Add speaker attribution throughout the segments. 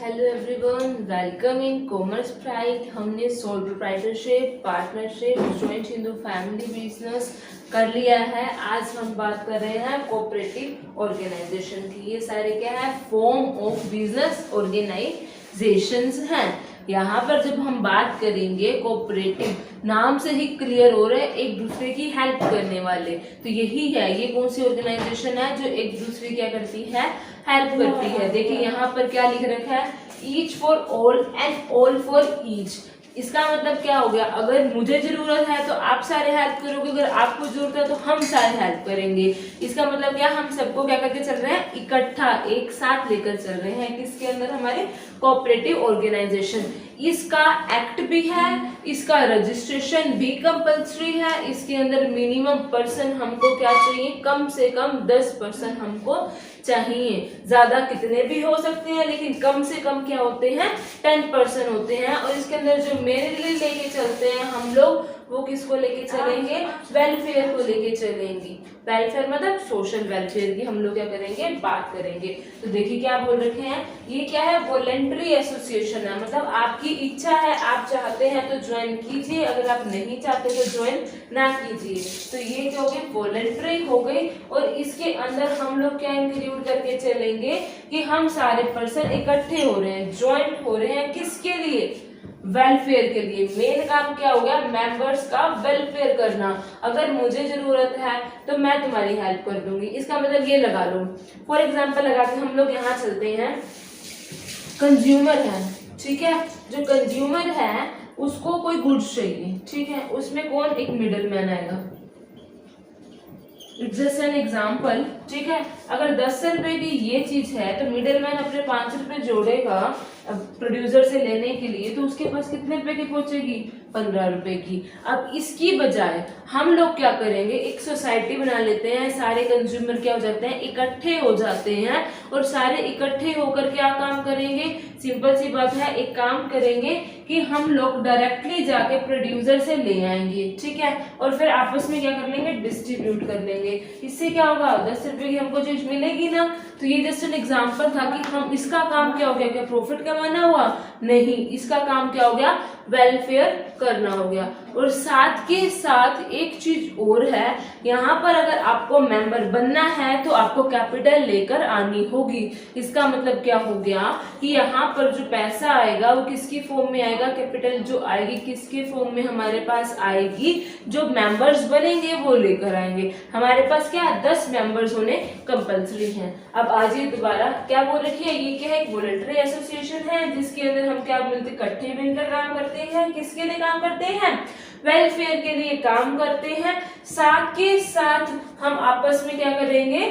Speaker 1: Hello everyone, welcome in commerce pride. हमने sole proprietorship, partnership, joint Hindu family business कर लिया है। आज हम बात कर रहे हैं कोऑपरेटिव ऑर्गेनाइजेशन की। ये सारे क्या है, फॉर्म ऑफ बिजनेस ऑर्गेनाइजेशंस हैं। यहाँ पर जब हम बात करेंगे कोऑपरेटिव, नाम से ही क्लियर हो रहा है एक दूसरे की हेल्प करने वाले, तो यही है। ये कौन सी ऑर्गेनाइजेशन है जो एक दूसरे क्या करती है, हेल्प करती है। देखिए यहाँ पर क्या लिख रखा है, each for all and all for each. इसका मतलब क्या हो गया, अगर मुझे जरूरत है तो आप सारे हेल्प करोगे, अगर आपको जरूरत है तो हम सारे हेल्प करेंगे। इसका मतलब क्या, हम सबको क्या करके चल रहे हैं, इकट्ठा एक साथ लेकर चल रहे हैं। किसके अंदर, हमारे कोऑपरेटिव ऑर्गेनाइजेशन। इसका एक्ट भी है, इसका रजिस्ट्रेशन भी कंपल्सरी है। इसके अंदर मिनिमम पर्सन हमको क्या चाहिए, कम से कम 10 पर्सन हमको चाहिए। ज्यादा कितने भी हो सकते हैं, लेकिन कम से कम क्या होते हैं, 10 पर्सन होते हैं। और इसके अंदर जो मेनली लेके चलते हैं हम लोग, वो किसको लेके चलेंगे, वेलफेयर को लेके चलेंगे। वेलफेयर मतलब सोशल वेलफेयर की हम लोग क्या करेंगे, बात करेंगे। तो देखिए क्या बोल रखे हैं, ये क्या है, वॉलेंट्री एसोसिएशन है। मतलब आपकी इच्छा है, आप चाहते हैं तो ज्वाइन कीजिए, अगर आप नहीं चाहते तो ज्वाइन ना कीजिए। तो ये क्या हो गई, वॉलेंट्री हो गई। और इसके अंदर हम लोग क्या इंक्लूड करके चलेंगे कि हम सारे पर्सन इकट्ठे हो रहे हैं, ज्वाइंट हो रहे हैं। किसके लिए, वेलफेयर के लिए। मेन काम क्या हो गया, मेंबर्स का वेलफेयर करना। अगर मुझे जरूरत है तो मैं तुम्हारी हेल्प कर दूंगी। इसका मतलब ये लगा लो, फॉर एग्जांपल लगा के हम लोग यहाँ चलते हैं, कंज्यूमर है, ठीक है। जो कंज्यूमर है उसको कोई गुड्स चाहिए, ठीक है। उसमें कौन, एक मिडल मैन आएगा। जस्ट एन एग्जाम्पल, ठीक है। अगर 10 रुपए की ये चीज है तो मिडिल मैन अपने 5 रुपए जोड़ेगा प्रोड्यूसर से लेने के लिए, तो उसके पास कितने रुपए की पहुंचेगी, 15 रुपए की। अब इसकी बजाय हम लोग क्या करेंगे, एक सोसाइटी बना लेते हैं। सारे कंज्यूमर क्या हो जाते हैं, इकट्ठे हो जाते हैं। और सारे इकट्ठे होकर क्या काम करेंगे, सिंपल सी बात है, एक काम करेंगे कि हम लोग डायरेक्टली जाके प्रोड्यूसर से ले आएंगे, ठीक है। और फिर आपस में क्या कर लेंगे, डिस्ट्रीब्यूट कर लेंगे। इससे क्या होगा, 10 रुपए की हमको चीज मिलेगी ना। तो ये जस्ट एन एग्जाम्पल था कि हम, इसका काम क्या हो गया, क्या प्रॉफिट कमाना हुआ, नहीं, इसका काम क्या हो गया, वेलफेयर करना हो गया। और साथ के साथ एक चीज और है, यहाँ पर अगर आपको मेंबर बनना है तो आपको कैपिटल लेकर आनी होगी। इसका मतलब क्या हो गया कि यहाँ पर जो पैसा आएगा वो किसकी फॉर्म में आएगा, कैपिटल जो आएगी किसके फॉर्म में हमारे पास आएगी, जो मेंबर्स बनेंगे वो लेकर आएंगे। हमारे पास क्या, 10 मेंबर्स होने कंपल्सरी हैं। अब आज ये दोबारा क्या बोल रखी है, ये क्या है, एक वॉलंटरी एसोसिएशन है, जिसके अंदर हम क्या मिलते, इकट्ठे मिलकर काम करते हैं। किसके लिए काम करते हैं, वेलफेयर के लिए काम करते हैं। साथ के साथ हम आपस में क्या करेंगे,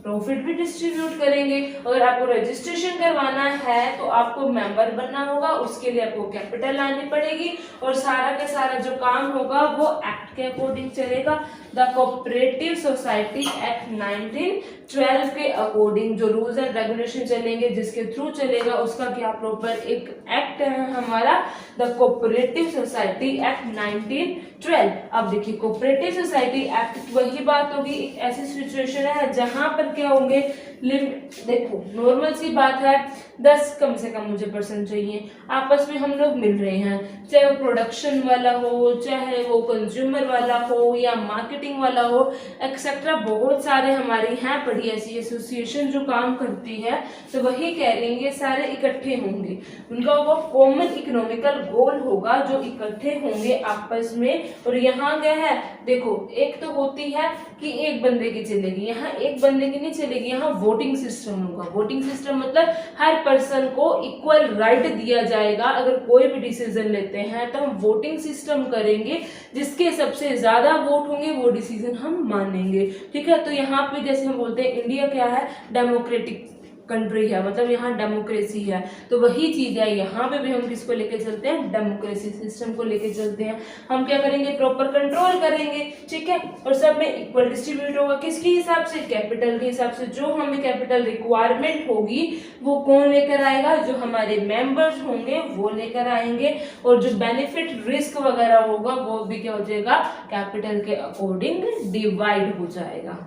Speaker 1: प्रॉफिट भी डिस्ट्रीब्यूट करेंगे। अगर आपको रजिस्ट्रेशन करवाना है तो आपको मेंबर बनना होगा, उसके लिए आपको कैपिटल लानी पड़ेगी। और सारा का सारा जो काम होगा वो एक्ट के अकॉर्डिंग चलेगा। द कोऑपरेटिव सोसाइटी एक्ट 1912 के अकॉर्डिंग जो रूल्स एंड रेगुलेशन चलेंगे, जिसके थ्रू चलेगा, उसका क्या प्रॉपर एक एक्ट है हमारा, द कोऑपरेटिव सोसाइटी एक्ट 1912। अब देखिए, कोऑपरेटिव सोसाइटी एक्ट की वही बात होगी, एक ऐसी सिचुएशन है जहां पर क्या होंगे, देखो नॉर्मल सी बात है, 10 कम से कम मुझे पर्सन चाहिए, आपस में हम लोग मिल रहे हैं। चाहे वो प्रोडक्शन वाला हो, चाहे वो कंज्यूमर वाला हो, या मार्केटिंग वाला हो, एक्सेट्रा। बहुत सारे हमारे यहाँ पड़ी ऐसी एसोसिएशन जो काम करती है। तो वही कह रही है, सारे इकट्ठे होंगे, उनका वो कॉमन इकोनॉमिकल गोल होगा, जो इकट्ठे होंगे आपस में। और यहाँ क्या है, देखो, एक तो होती है कि एक बंदे की चलेगी, यहाँ एक बंदे की नहीं चलेगी, यहाँ वोटिंग सिस्टम होगा। वोटिंग सिस्टम मतलब हर पर्सन को इक्वल राइट दिया जाएगा। अगर कोई भी डिसीजन लेते हैं तो हम वोटिंग सिस्टम करेंगे, जिसके सबसे ज्यादा वोट होंगे वो डिसीजन हम मानेंगे, ठीक है। तो यहाँ पे जैसे हम बोलते हैं, इंडिया क्या है, डेमोक्रेटिक कंट्री है, मतलब यहाँ डेमोक्रेसी है। तो वही चीज है, यहाँ पे भी हम किसको लेके चलते हैं, डेमोक्रेसी सिस्टम को लेके चलते हैं। हम क्या करेंगे, प्रॉपर कंट्रोल करेंगे, ठीक है। और सब में इक्वल डिस्ट्रीब्यूट होगा, किसके हिसाब से, कैपिटल के हिसाब से। जो हमें कैपिटल रिक्वायरमेंट होगी वो कौन लेकर आएगा, जो हमारे मेंबर्स होंगे वो लेकर आएंगे। और जो बेनिफिट रिस्क वगैरह होगा वो भी क्या हो जाएगा, कैपिटल के अकॉर्डिंग डिवाइड हो जाएगा।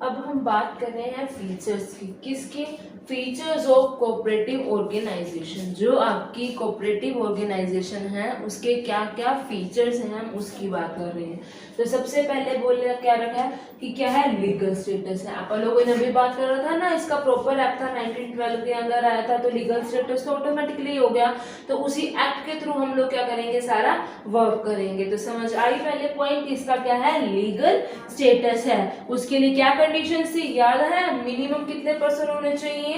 Speaker 1: अब हम बात कर रहे हैं फीचर्स की। किसके? Features of cooperative organisation. जो आपकी कोऑपरेटिव ऑर्गेनाइजेशन है उसके क्या क्या फीचर्स हैं, हम उसकी बात कर रहे हैं। तो सबसे पहले बोले क्या रखा है कि क्या है, लीगल स्टेटस है। आप लोगों ने अभी बात कर रहा था ना, इसका प्रॉपर एक्ट था 1912 के अंदर आया था, तो लीगल स्टेटस तो ऑटोमेटिकली हो गया। तो उसी एक्ट के थ्रू हम लोग क्या करेंगे, सारा वर्क करेंगे। तो समझ आई पहले पॉइंट, इसका क्या है, लीगल स्टेटस है। उसके लिए क्या कंडीशन थी, याद है, मिनिमम कितने पर्सन होने चाहिए,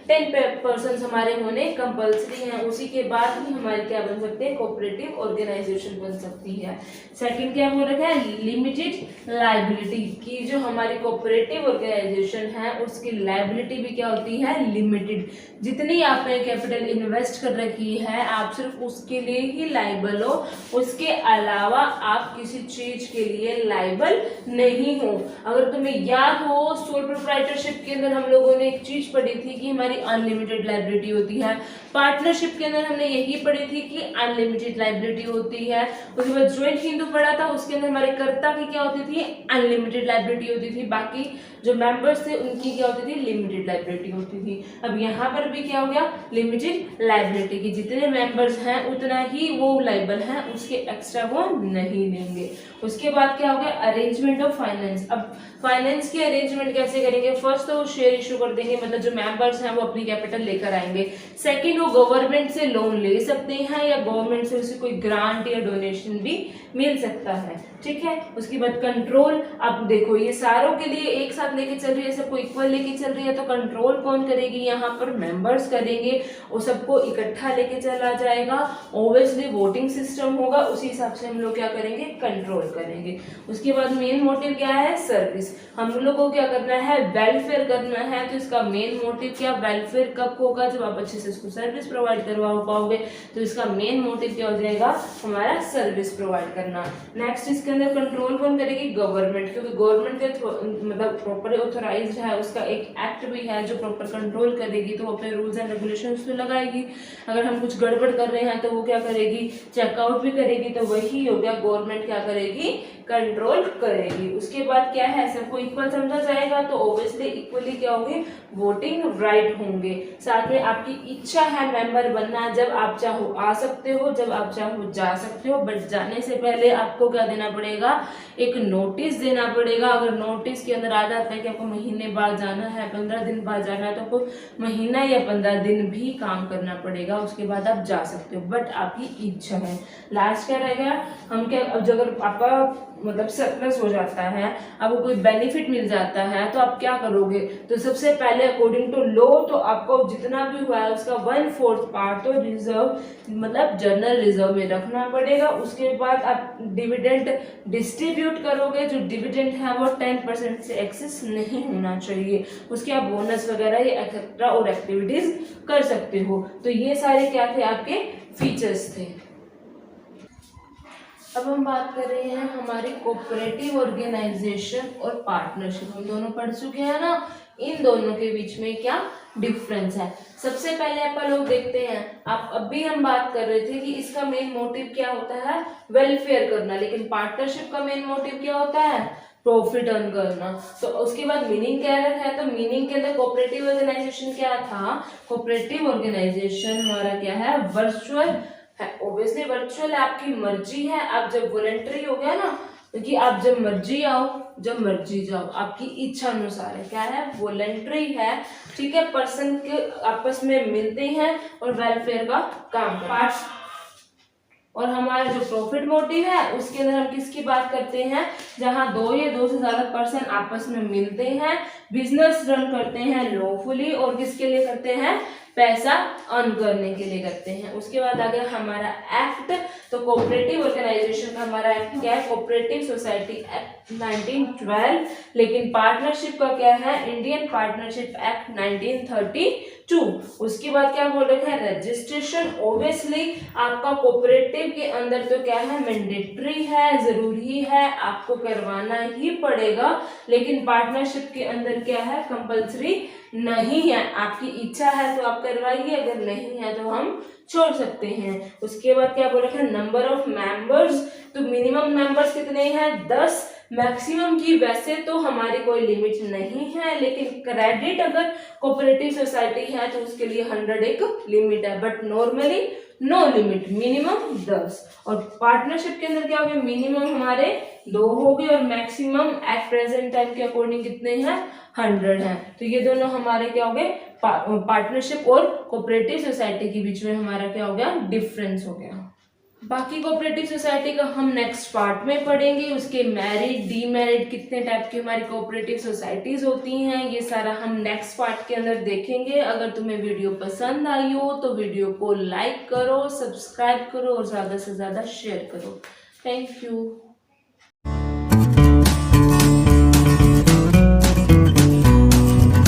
Speaker 1: 10% हमारे होने कंपल्सरी हैं। उसी के बाद ही हमारे क्या बन सकते हैं, कोऑपरेटिव ऑर्गेनाइजेशन बन सकती है। सेकंड क्या बोल रखा है, लिमिटेड लायबिलिटी, की जो हमारी कोऑपरेटिव ऑर्गेनाइजेशन है उसकी लायबिलिटी भी क्या होती है, लिमिटेड। जितनी आपने कैपिटल इन्वेस्ट कर रखी है आप सिर्फ उसके लिए ही लायबल हो, उसके अलावा आप किसी चीज के लिए लायबल नहीं हो। अगर तुम्हें याद हो, सोल प्रोप्राइटरशिप के अंदर हम लोगों ने एक चीज पढ़ी थी कि हमारी अनलिमिटेड लायबिलिटी होती है। पार्टनरशिप के अंदर हमने यही पढ़ी थी कि अनलिमिटेड लायबिलिटी होती है। उसके बाद ज्वाइंट हिंदू पढ़ा था, उसके अंदर हमारे कर्ता की क्या होती थी, अनलिमिटेड लायबिलिटी होती थी। बाकी जो मेंबर्स थे उनकी क्या होती थी, लिमिटेड लायबिलिटी होती थी। अब यहाँ पर भी क्या हो गया, लिमिटेड लायबिलिटी की जितने मेंबर्स हैं उतना ही वो लायबल हैं, उसके एक्स्ट्रा वो नहीं लेंगे। उसके बाद क्या हो गया, अरेंजमेंट ऑफ फाइनेंस। अब फाइनेंस की अरेंजमेंट कैसे करेंगे, फर्स्ट तो शेयर इशू कर देंगे, मतलब जो मेंबर्स हैं वो अपनी कैपिटल लेकर आएंगे। सेकंड, वो गवर्नमेंट से लोन ले सकते हैं या गवर्नमेंट से उसे कोई ग्रांट या डोनेशन भी मिल सकता है, ठीक है। उसके बाद कंट्रोल, अब देखो ये सारों के लिए एक साथ लेके चल रही है, सबको इक्वल लेके चल रही है, तो कंट्रोल कौन करेगी, यहाँ पर मेंबर्स करेंगे, वो सबको इकट्ठा लेके चला जाएगा। ऑब्वियसली वोटिंग सिस्टम होगा, उसी हिसाब से हम लोग क्या करेंगे, कंट्रोल करेंगे। उसके बाद मेन मोटिव क्या है, सर्विस। हम लोग को क्या करना है, वेलफेयर करना है। तो इसका मेन मोटिव क्या, वेलफेयर कब होगा, जब आप अच्छे से इसको सर्विस प्रोवाइड करवा पाओगे। तो इसका मेन मोटिव क्या हो जाएगा, हमारा सर्विस प्रोवाइड करना। नेक्स्ट इसके अंदर कंट्रोल कौन करेगी, गवर्नमेंट, क्योंकि गवर्नमेंट के मतलब प्रॉपर ऑथोराइज्ड है, उसका एक एक्ट भी है जो प्रॉपर कंट्रोल करेगी, तो अपने रूल्स एंड रेगुलेशंस तो लगाएगी। अगर हम कुछ गड़बड़ कर रहे हैं तो वो क्या करेगी, चेकआउट भी करेगी। तो वही हो गया, गवर्नमेंट क्या करेगी, कंट्रोल करेगी। उसके बाद क्या है, सबको इक्वल समझा जाएगा, तो ऑब्वियसली इक्वली क्या होंगे, वोटिंग राइट होंगे। साथ में आपकी इच्छा है मेंबर बनना, जब आप चाहो आ सकते हो, जब आप चाहो जा सकते हो, बट जाने से पहले आपको क्या देना पड़ेगा, एक नोटिस देना पड़ेगा। अगर नोटिस के अंदर आ जाता है कि आपको महीने बाद जाना है, 15 दिन बाद जाना है, तो आपको महीना या 15 दिन भी काम करना पड़ेगा, उसके बाद आप जा सकते हो, बट आपकी इच्छा है। लास्ट क्या रहेगा, हम क्या, अब अगर आपका मतलब सरप्लस हो जाता है, आपको कोई बेनिफिट मिल जाता है, तो आप क्या करोगे, तो सबसे पहले अकॉर्डिंग टू लॉ तो आपको जितना भी हुआ है उसका 1/4 पार्ट तो रिजर्व मतलब जनरल रिजर्व में रखना पड़ेगा। उसके बाद आप डिविडेंड डिस्ट्रीब्यूट करोगे, जो डिविडेंड है वो 10% से एक्सेस नहीं होना चाहिए। उसके आप बोनस वगैरह या एक्सेट्रा और एक्टिविटीज कर सकते हो। तो ये सारे क्या थे, आपके फीचर्स थे। अब हम बात कर रहे हैं हमारी कोऑपरेटिव ऑर्गेनाइजेशन और पार्टनरशिप। हम दोनों पढ़ चुके हैं ना, इन दोनों के बीच में क्या डिफरेंस है। सबसे पहले अपन लोग देखते हैं, आप अभी हम बात कर रहे थे कि इसका मेन मोटिव क्या होता है, वेलफेयर करना, लेकिन पार्टनरशिप का मेन मोटिव क्या होता है, प्रॉफिट अर्न करना। तो उसके बाद मीनिंग क्या है, तो मीनिंग के अंदर कोऑपरेटिव ऑर्गेनाइजेशन क्या था, कोऑपरेटिव ऑर्गेनाइजेशन हमारा क्या है, वर्चुअल है। ऑब्वियसली वर्चुअल आपकी मर्जी है, आप जब वॉलंटरी हो गया ना, क्योंकि आप जब मर्जी आओ जब मर्जी जाओ, आपकी इच्छा अनुसार है, क्या है, वॉलंटरी है, ठीक है। पर्सन के आपस में मिलते हैं और वेलफेयर का काम करते हैं। और हमारा जो प्रॉफिट मोटिव है उसके अंदर हम किसकी बात करते हैं, जहां 2 या 2 से ज्यादा पर्सन आपस में मिलते हैं, बिजनेस रन करते हैं लॉफुली, और किसके लिए करते हैं, पैसा अर्न करने के लिए करते हैं। उसके बाद आ गया हमारा एक्ट। तो कोऑपरेटिव ऑर्गेनाइजेशन का हमारा एक्ट क्या है, कोऑपरेटिव सोसाइटी एक्ट 1912, लेकिन पार्टनरशिप का क्या है, इंडियन पार्टनरशिप एक्ट 1932। उसके बाद क्या बोल रखा है, रजिस्ट्रेशन। ऑब्वियसली आपका कोऑपरेटिव के अंदर तो क्या है, मैंडेटरी है, जरूरी है, आपको करवाना ही पड़ेगा, लेकिन पार्टनरशिप के अंदर क्या है, कंपल्सरी नहीं है। आपकी इच्छा है तो आप करवाइए, अगर नहीं है तो हम छोड़ सकते हैं। उसके बाद क्या बोल रखा है, नंबर ऑफ मेंबर्स। तो मिनिमम मेंबर्स कितने हैं, 10, मैक्सिमम की वैसे तो हमारी कोई लिमिट नहीं है, लेकिन क्रेडिट अगर कोऑपरेटिव सोसाइटी है तो उसके लिए 100 एक लिमिट है, but normally no limit, minimum 10। और पार्टनरशिप के अंदर क्या हो गया, मिनिमम हमारे 2 हो गए और मैक्सिमम एट प्रेजेंट टाइम के अकॉर्डिंग कितने हैं, 100 हैं। तो ये दोनों हमारे क्या हो गए, पार्टनरशिप और कोऑपरेटिव सोसाइटी के बीच में हमारा क्या हो गया, डिफरेंस हो गया। बाकी कोऑपरेटिव सोसाइटी का हम नेक्स्ट पार्ट में पढ़ेंगे, उसके मैरिड डीमैरिड कितने टाइप की हमारी कोऑपरेटिव सोसाइटीज होती हैं, ये सारा हम नेक्स्ट पार्ट के अंदर देखेंगे। अगर तुम्हें वीडियो पसंद आई हो तो वीडियो को लाइक करो, सब्सक्राइब करो और ज़्यादा से ज़्यादा शेयर करो। Thank you.